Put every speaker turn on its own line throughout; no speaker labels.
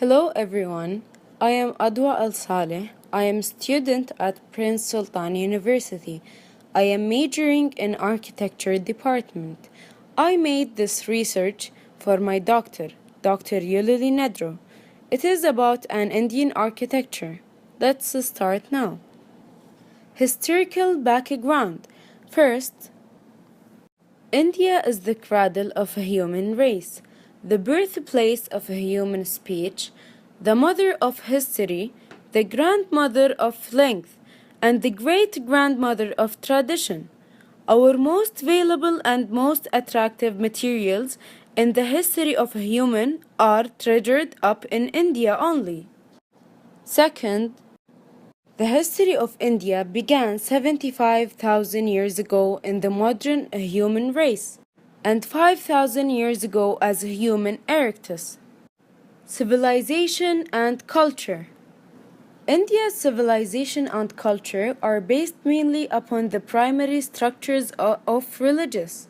Hello everyone, I am Adwa Al Saleh. I am student at Prince Sultan University. I am majoring in architecture department. I made this research for my doctor, Dr. Yulili Nedro. It is about an Indian architecture. Let's start now. Historical background. First, India is the cradle of a human race, the birthplace of a human speech, the mother of history, the grandmother of length, and the great grandmother of tradition. Our most valuable and most attractive materials in the history of a human are treasured up in India only. Second, the history of India began 75,000 years ago in the modern human race and 5,000 years ago as human erectus. Civilization and culture. India's civilization and culture are based mainly upon the primary structures of religious,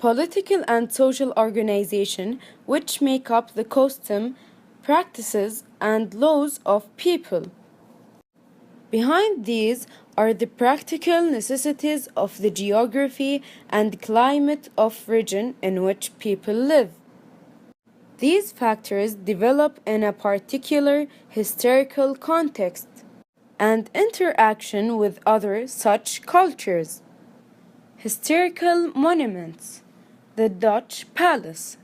political and social organization which make up the custom, practices and laws of people. Behind these are the practical necessities of the geography and climate of region in which people live. These factors develop in a particular historical context and interaction with other such cultures. Historical monuments. The Dutch Palace.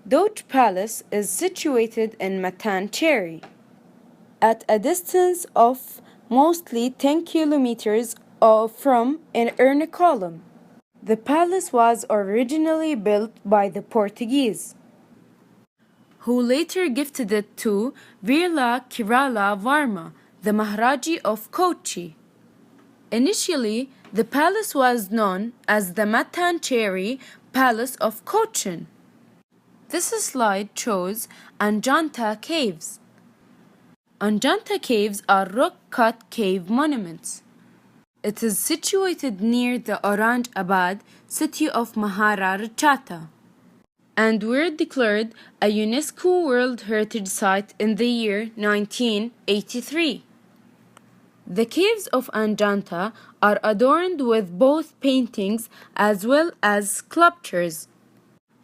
Dutch Palace is situated in Matancherry at a distance of mostly 10 kilometers from Ernakulam. The palace was originally built by the Portuguese, who later gifted it to Virla Kerala Varma, the Maharaji of Kochi. Initially, the palace was known as the Matancherry Palace of Cochin. This slide shows Ajanta Caves. Ajanta Caves are rock-cut cave monuments. It is situated near the Aurangabad city of Maharashtra and were declared a UNESCO World Heritage Site in the year 1983. The caves of Ajanta are adorned with both paintings as well as sculptures,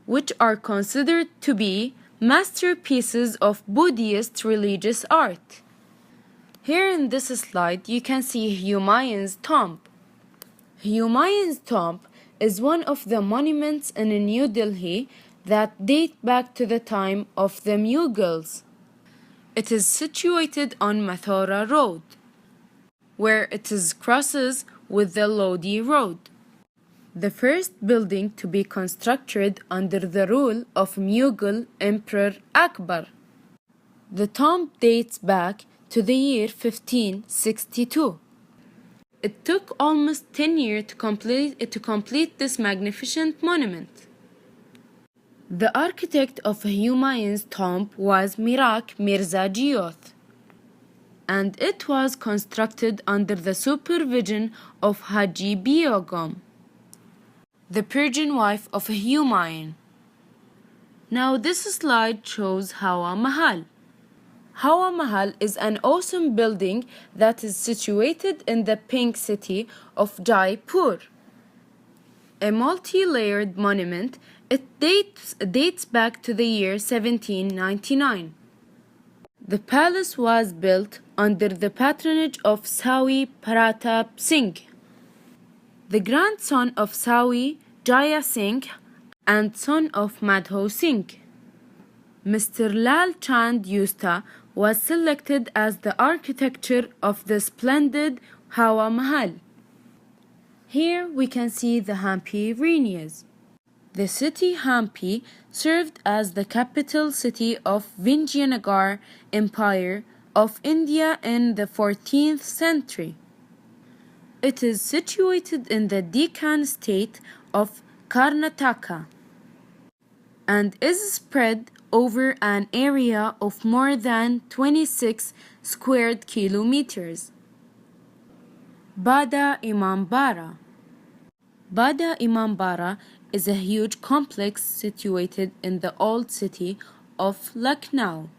which are considered to be masterpieces of Buddhist religious art. Here in this slide you can see Humayun's tomb. Humayun's tomb is one of the monuments in New Delhi that date back to the time of the Mughals. It is situated on Mathura Road, where it crosses with the Lodi Road, the first building to be constructed under the rule of Mughal Emperor Akbar. The tomb dates back to the year 1562. It took almost 10 years to complete this magnificent monument. The architect of Humayun's tomb was Mirak Mirza Jioth, and it was constructed under the supervision of Haji Begum, the Persian wife of Humayun. Now this slide shows Hawa Mahal. Hawa Mahal is an awesome building that is situated in the pink city of Jaipur. A multi-layered monument, it dates back to the year 1799. The palace was built under the patronage of Sawi Pratap Singh, the grandson of Sawi Jaya Singh and son of Madho Singh. Mr. Lal Chand Yusta was selected as the architect of the splendid Hawa Mahal. Here we can see the Hampi Renaissance. The city Hampi served as the capital city of Vijayanagar Empire of India in the 14th century. It is situated in the Deccan state of Karnataka and is spread over an area of more than 26 square kilometers. Bada Imambara. Bada Imambara is a huge complex situated in the old city of Lucknow.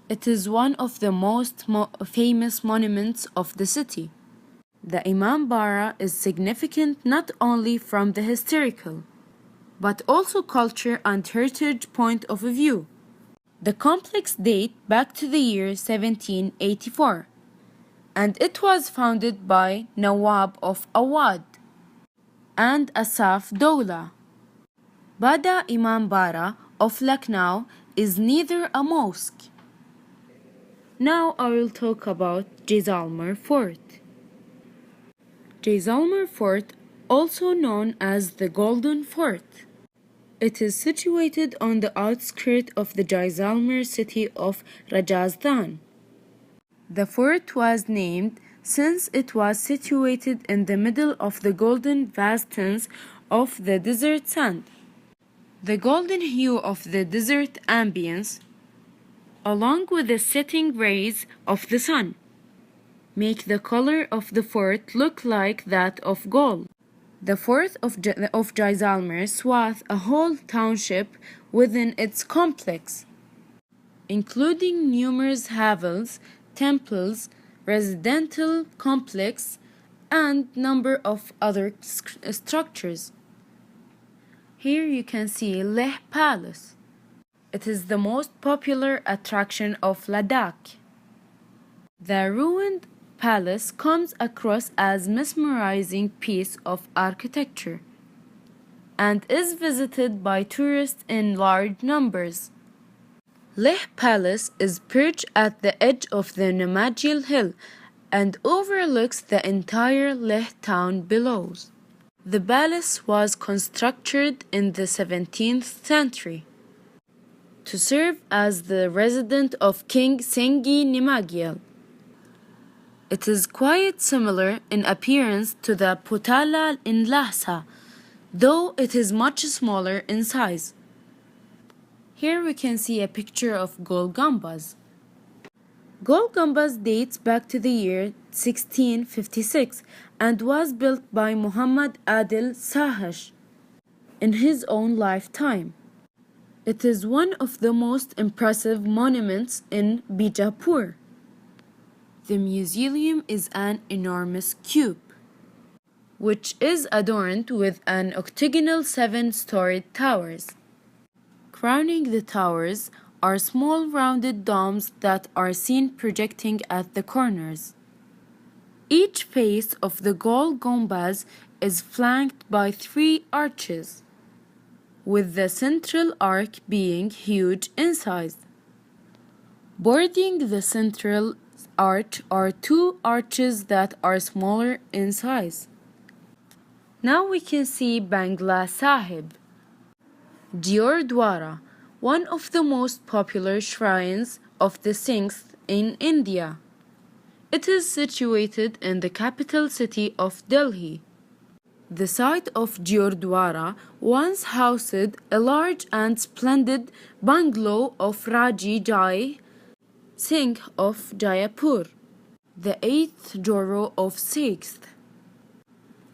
It is one of the most famous monuments of the city. The Imam Bara is significant not only from the historical, but also culture and heritage point of view. The complex date back to the year 1784, and it was founded by Nawab of Awad and Asaf Dowla. Bada Imam Bara of Lucknow is neither a mosque. Now I will talk about Jaisalmer Fort. Jaisalmer Fort, also known as the Golden Fort. It is situated on the outskirts of the Jaisalmer city of Rajasthan. The fort was named since it was situated in the middle of the golden vastness of the desert sand. The golden hue of the desert ambience, along with the setting rays of the sun, make the color of the fort look like that of gold. The fort of Jaisalmer swathed a whole township within its complex, including numerous havels, temples, residential complex, and number of other structures. Here you can see Leh Palace. It is the most popular attraction of Ladakh. The ruined palace comes across as mesmerizing piece of architecture and is visited by tourists in large numbers. Leh Palace is perched at the edge of the Namagil Hill and overlooks the entire Leh town below. The palace was constructed in the 17th century to serve as the residence of King Sengi Namagyal. It is quite similar in appearance to the Potala in Lhasa, though it is much smaller in size. Here we can see a picture of Gol Gumbaz. Gol Gumbaz dates back to the year 1656 and was built by Muhammad Adil Sahash in his own lifetime. It is one of the most impressive monuments in Bijapur. The mausoleum is an enormous cube, which is adorned with an octagonal 7-storied towers. Crowning the towers are small rounded domes that are seen projecting at the corners. Each face of the Gol Gumbaz is flanked by 3 arches, with the central arch being huge in size. Bordering the central arch are 2 arches that are smaller in size. Now we can see Bangla Sahib. Gurdwara, one of the most popular shrines of the Sikhs in India. It is situated in the capital city of Delhi. The site of Gurdwara once housed a large and splendid bungalow of Raji Jai Singh of Jaipur, the 8th Joro of 6th.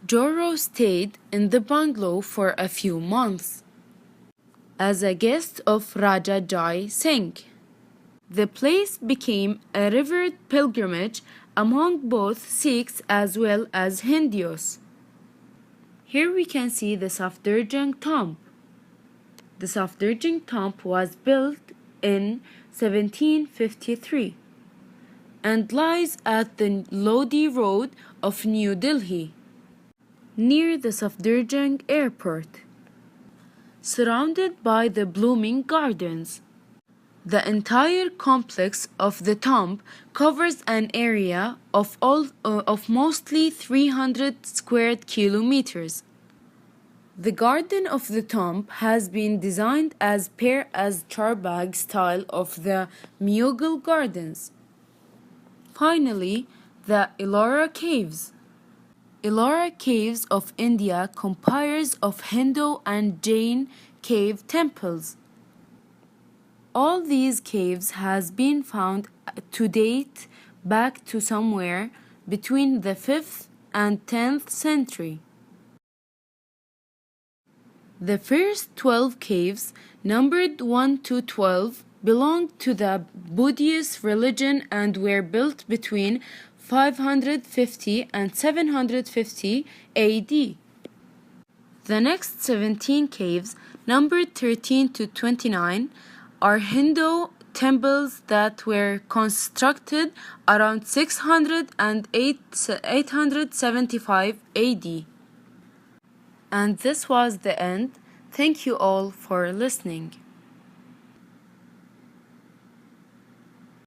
Joro stayed in the bungalow for a few months as a guest of Raja Jai Singh. The place became a revered pilgrimage among both Sikhs as well as Hindus. Here we can see the Safdarjung tomb. The Safdarjung tomb was built in 1753 and lies at the Lodi Road of New Delhi, near the Safdarjung Airport, surrounded by the blooming gardens. The entire complex of the tomb covers an area of mostly 300 square kilometers. The garden of the tomb has been designed as per as Charbagh style of the Mughal gardens. Finally, the Ellora Caves. Ellora Caves of India comprise of Hindu and Jain cave temples. All these caves has been found to date back to somewhere between the 5th and 10th century. The first 12 caves, numbered 1 to 12, belonged to the Buddhist religion and were built between 550 and 750 AD. The next 17 caves, numbered 13 to 29, are Hindu temples that were constructed around 600 and 875 AD. And this was the end. Thank you all for listening.